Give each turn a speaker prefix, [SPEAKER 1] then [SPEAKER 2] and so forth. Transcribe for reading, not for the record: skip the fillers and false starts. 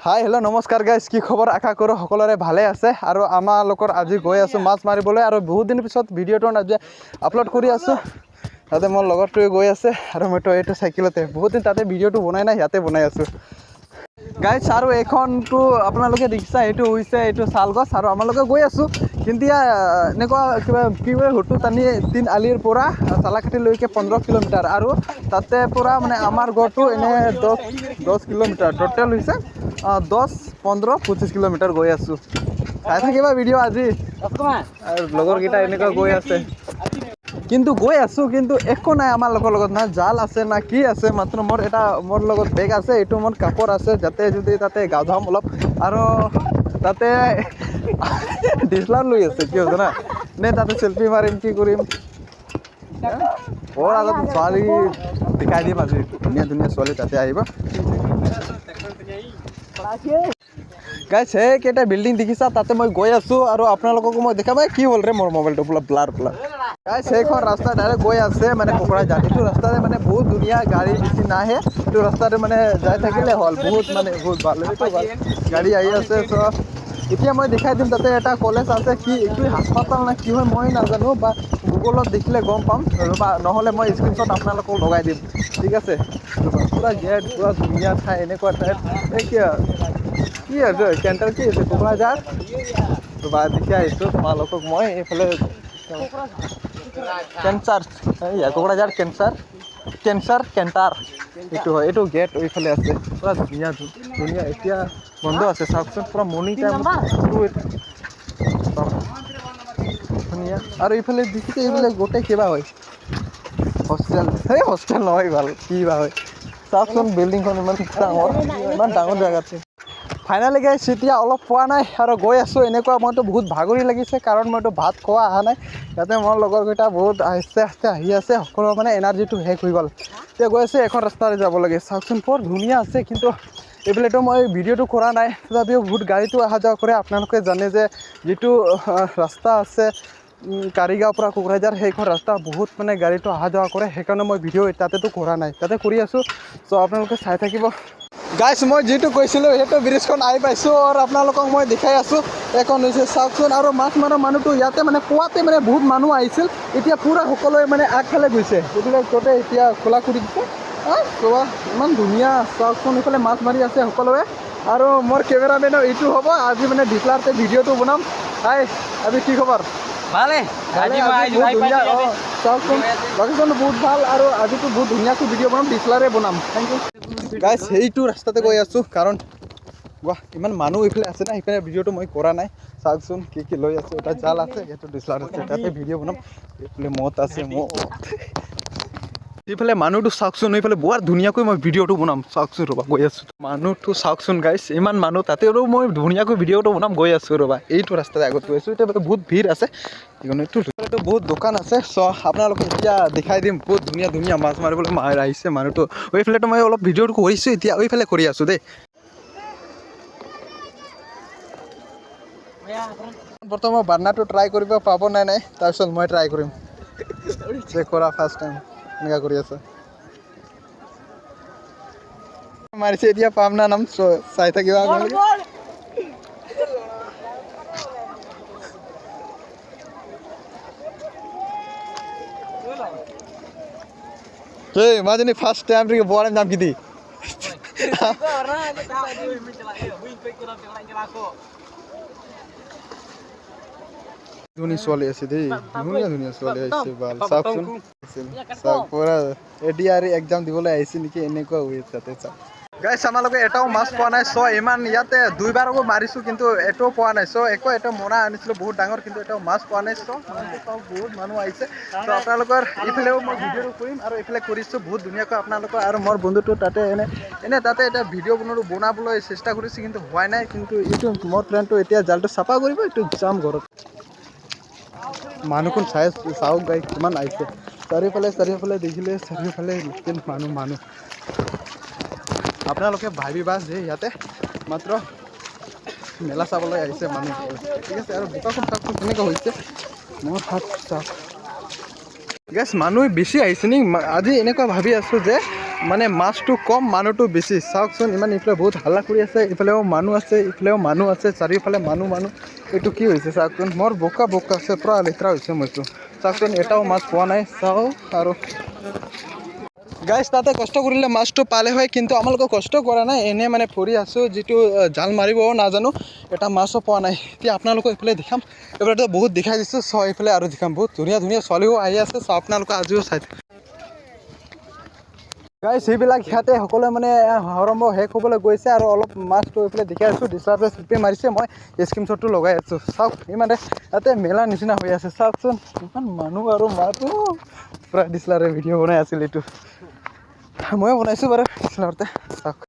[SPEAKER 1] Hi hello' নমস্কাৰ guys, কি খবৰ? আশা কৰোঁ সকলোৰে ভালে আছে। আৰু আমালোকৰ আজি গৈ আছোঁ মাছ মাৰিবলৈ, আৰু বহুত দিনৰ পিছত ভিডিঅ'টো আজি আপলোড কৰি আছোঁ। তাতে মোৰ লগৰটোৱে গৈ আছে আৰু মইতো এইটো চাইকেলতে বহুত দিন তাতে ভিডিঅ'টো বনাই নাই, ইয়াতে বনাই আছোঁ গাইজ। আৰু এইখনটো আপোনালোকে দেখিছা, এইটো হৈছে এইটো শাল গছ, আৰু আমালোকে গৈ আছোঁ। কিন্তু এনেকুৱা কিবা হুটু টানি 3 আলিৰ পৰা চালাকাটিলৈকে 15 কিলোমিটাৰ, আৰু তাতে পৰা মানে আমাৰ ঘৰটো এনে 10 কিলোমিটাৰ, টোটেল হৈছে 10, 15, 25 কিলোমিটাৰ গৈ আছোঁ। চাই থাকিবা ভিডিঅ' আজি। আৰু লগৰকেইটা এনেকুৱা গৈ আছে, কিন্তু গৈ আছোঁ, কিন্তু একো নাই আমাৰ লগত না জাল আছে না কি আছে। মাত্ৰ মোৰ লগত বেগ আছে, এইটো মোৰ কাপোৰ আছে, যাতে যদি তাতে গা ধুৱাম অলপ। আৰু তাতে ডিছলাৰ লৈ আছে, কিয় জানা নে? তাতে চেল্ফি মাৰিম, কি কৰিম। বৰ আগত ছোৱালী দেখাই দিম আজি, ধুনীয়া ধুনীয়া ছোৱালী তাতে আহিব গাইজ। সেইকেইটা বিল্ডিং দেখিছা, তাতে মই গৈ আছোঁ, আৰু আপোনালোককো মই দেখাম। কি হ'ল ৰে মোৰ মোবাইলটো ব্লাৰ গাইজ। সেইখন ৰাস্তা ডাইৰেক্ট গৈ আছে মানে কোকৰাঝাৰ। এইটো ৰাস্তাৰে মানে বহুত ধুনীয়া, গাড়ী বেছি নাহে। এইটো ৰাস্তাতে মানে যাই থাকিলে হ'ল, বহুত ভাল। এইটো ভাল গাড়ী আহি আছে। এতিয়া মই দেখাই দিম, তাতে এটা কলেজ আছে, কি এইটো হাস্পাতাল নে কি হয় মই নাজানো, বা গুগলত দেখিলে গম পাম, বা নহ'লে মই স্ক্ৰীনশ্বট আপোনালোকক লগাই দিম, ঠিক আছে। পুৰা গেট, পুৰা ধুনীয়া ঠাই, এনেকুৱা ঠাইত কি আছে কেণ্টাৰ, কি আছে কোকৰাঝাৰ দেখি আহিছোঁ তোমালোকক মই। এইফালে কোকৰাঝাৰ কেঞ্চাৰ কেণ্টাৰ, এইটো হয়। এইটো গেট এইফালে আছে, পুৰা ধুনীয়া। এতিয়া বন্ধ আছে, চাওকচোন, পুৰা মৰ্ণিং টাইম ধুনীয়া। আৰু এইফালে দেখিছে, এইফালে গোটেই কিবা হয়, হোষ্টেল নহয়, ভাল কিবা হয়। চাওকচোন বিল্ডিংখন ইমান ডাঙৰ জেগাতে। ফাইনেলি গাইজ, এতিয়া অলপ পোৱা নাই আৰু গৈ আছোঁ এনেকুৱা। মইতো বহুত ভাগৰি লাগিছে, কাৰণ মইতো ভাত খোৱা অহা নাই। ইয়াতে মোৰ লগৰকেইটা বহুত আস্তে আস্তে আহি আছে, সকলো মানে এনাৰ্জিটো শেষ হৈ গ'ল। এতিয়া গৈ আছে, এখন ৰাস্তাৰে যাব লাগে। চাওকচোন বৰ ধুনীয়া আছে, কিন্তু এইফালেতো মই ভিডিঅ'টো কৰা নাই, তথাপিও বহুত গাড়ীটো অহা যোৱা কৰে। আপোনালোকে জানে যে যিটো ৰাস্তা আছে কাৰিগাঁৱৰ পৰা কোকৰাঝাৰ, সেইখন ৰাস্তা বহুত মানে গাড়ীটো অহা যোৱা কৰে। সেইকাৰণে মই ভিডিঅ' তাতেতো কৰা নাই, তাতে কৰি আছোঁ। চ' আপোনালোকে চাই থাকিব গাইজ। মই যিটো কৈছিলোঁ সেইটো ব্ৰিজখন আহি পাইছোঁ, আৰু আপোনালোকক মই দেখাই আছোঁ। এখন হৈছে, চাওকচোন। আৰু মাছ মৰা মানুহটো ইয়াতে মানে পুৱাতে মানে বহুত মানুহ আহিছিল, এতিয়া পূৰা সকলোৱে মানে আগফালে গৈছে, গতিকে গোটেই এতিয়া খোলা কৰি দিছে। চোৱা ইমান ধুনীয়া, চাওকচোন। এইফালে মাছ মাৰি আছে সকলোৱে, আৰু মোৰ কেমেৰামেনৰ এইটো হ'ব আজি মানে ডিছলাৰতে ভিডিঅ'টো বনাম। হাই আজি কি খবৰ? ভালে, বহুত ধুনীয়া। চাওকচোন, লোকেশ্যনটো বহুত ভাল, আৰু আজিতো বহুত ধুনীয়াকৈ ভিডিঅ' বনাম, ডিছলাৰে বনাম। Thank you guys. সেইটো ৰাস্তাতে গৈ আছোঁ, কাৰণ ইমান মানুহ এইফালে আছে না, সেইফালে ভিডিঅ'টো মই কৰা নাই। চাওকচোন কি লৈ আছোঁ, এটা জাল আছে, এইটো ডিছলাৰ আছে, তাতে ভিডিঅ' বনাম। এইফালে মদ আছে, এইফালে মানুহটো চাওকচোন, এইফালে বৰ ধুনীয়াকৈ মই ভিডিঅ'টো বনাম। চাওকচোন ৰ'বা, গৈ আছোঁ। মানুহটো চাওকচোন গাইজ, ইমান মানুহ, তাতেও মই ধুনীয়াকৈ ভিডিঅ'টো বনাম, গৈ আছোঁ ৰ'বা। এইটো ৰাস্তাতে আগত গৈ আছোঁ, এতিয়া বহুত ভিৰ আছে। এইটো বহুত দোকান আছে। চ' আপোনালোকে এতিয়া দেখাই দিম, বহুত ধুনীয়া ধুনীয়া মাছ মাৰিবলৈ আহিছে মানুহটো। এইফালেতো মই অলপ ভিডিঅ'টো কৰিছোঁ, এতিয়া এইফালে কৰি আছোঁ দেই। প্ৰথমে বাৰ্ণাৰটো ট্ৰাই কৰিব পাব নাই, তাৰপিছত মই ট্ৰাই কৰিম। কৰা ফাৰ্ষ্ট টাইম এনেকুৱা কৰি আছে, মাৰিছে, এতিয়া পাম না নাম চাই থাকিবা। মাজনী ফাৰ্ষ্ট টাইম বড় নাম কি দি ধুনীয়া ছোৱালী আছে দেই, ধুনীয়া ছোৱালী আহিছে, ভাল। চাওকচোন, এডিআৰই এক্সাম দিবলৈ আহিছে নেকি, এনেকুৱা হৈ আছে তাতে। চাওক গাইজ, আমালোকে এটাও মাছ পোৱা নাই। চ' ইমান ইয়াতে 2বাৰকো মাৰিছোঁ, কিন্তু এটাও পোৱা নাই। চ' এটা মৰা আনিছিলোঁ বহুত ডাঙৰ, কিন্তু এটাও মাছ পোৱা নাই। চ' বহুত মানুহ আহিছে। চ' আপোনালোকৰ এইফালেও মই ভিডিঅ'টো কৰিম, আৰু এইফালে কৰিছোঁ বহুত ধুনীয়াকৈ আপোনালোকৰ। আৰু মোৰ বন্ধুটো তাতে তাতে এটা ভিডিঅ' বনাবলৈ চেষ্টা কৰিছে, কিন্তু হোৱাই নাই। কিন্তু এইটো মোৰ ফ্ৰেণ্ডটো এতিয়া জালটো চাফা কৰিব, এইটো যাম ঘৰত। মানুহখন চাওক গাইজ, কিমান আহিছে। চাৰিওফালে দেখিলে, চাৰিওফালে মানুহ। আপোনালোকে ভাবিবা যে ইয়াতে মাত্ৰ মেলা চাবলৈ আহিছে মানুহ, ঠিক আছে। আৰু বোকাখন চাওকচোন কেনেকুৱা হৈছে, মোৰ হাত চাওক গাইজ। মানুহ বেছি আহিছে নি আজি, এনেকুৱা ভাবি আছোঁ যে মানে মাছটো কম মানুহটো বেছি চাওকচোন ইমান ইফালে বহুত হাল্লা কৰি আছে ইফালেও মানুহ আছে ইফালেও মানুহ আছে চাৰিওফালে মানুহ এইটো কি হৈছে চাওকচোন মোৰ বোকা আছে পূৰা লেতেৰা হৈছে মইতো চাওকচোন এটাও মাছ পোৱা নাই চাওঁ আৰু গাইজ তাতে কষ্ট কৰিলে মাছটো পালে হয় কিন্তু আমালোকে কষ্ট কৰা নাই এনেই মানে ফুৰি আছোঁ যিটো জাল মাৰিবও নাজানো এটা মাছো পোৱা নাই এতিয়া আপোনালোকক এইফালে দেখাম এইফালেতো বহুত দেখাই দিছোঁ চ এইফালে আৰু দেখাম বহুত ধুনীয়া ছোৱালীও আহি আছে চ আপোনালোকে আজিও চাই গাইজ সেইবিলাক সিহঁতে সকলোৱে মানে আৰম্ভ শেষ হ'বলৈ গৈছে আৰু অলপ মাছটো এইফালে দেখাই আছোঁ ডিছলাৰে চিপি মাৰিছে মই স্ক্ৰীনশ্বটটো লগাই আছোঁ চাওক ইমানে ইয়াতে মেলা নিচিনা হৈ আছে চাওকচোন ইমান মানুহ আৰু মাছটো পূৰা ডিছলাৰে ভিডিঅ' বনাই আছিল এইটো ময়ো বনাইছোঁ বাৰু ডিছলাৰতে চাওক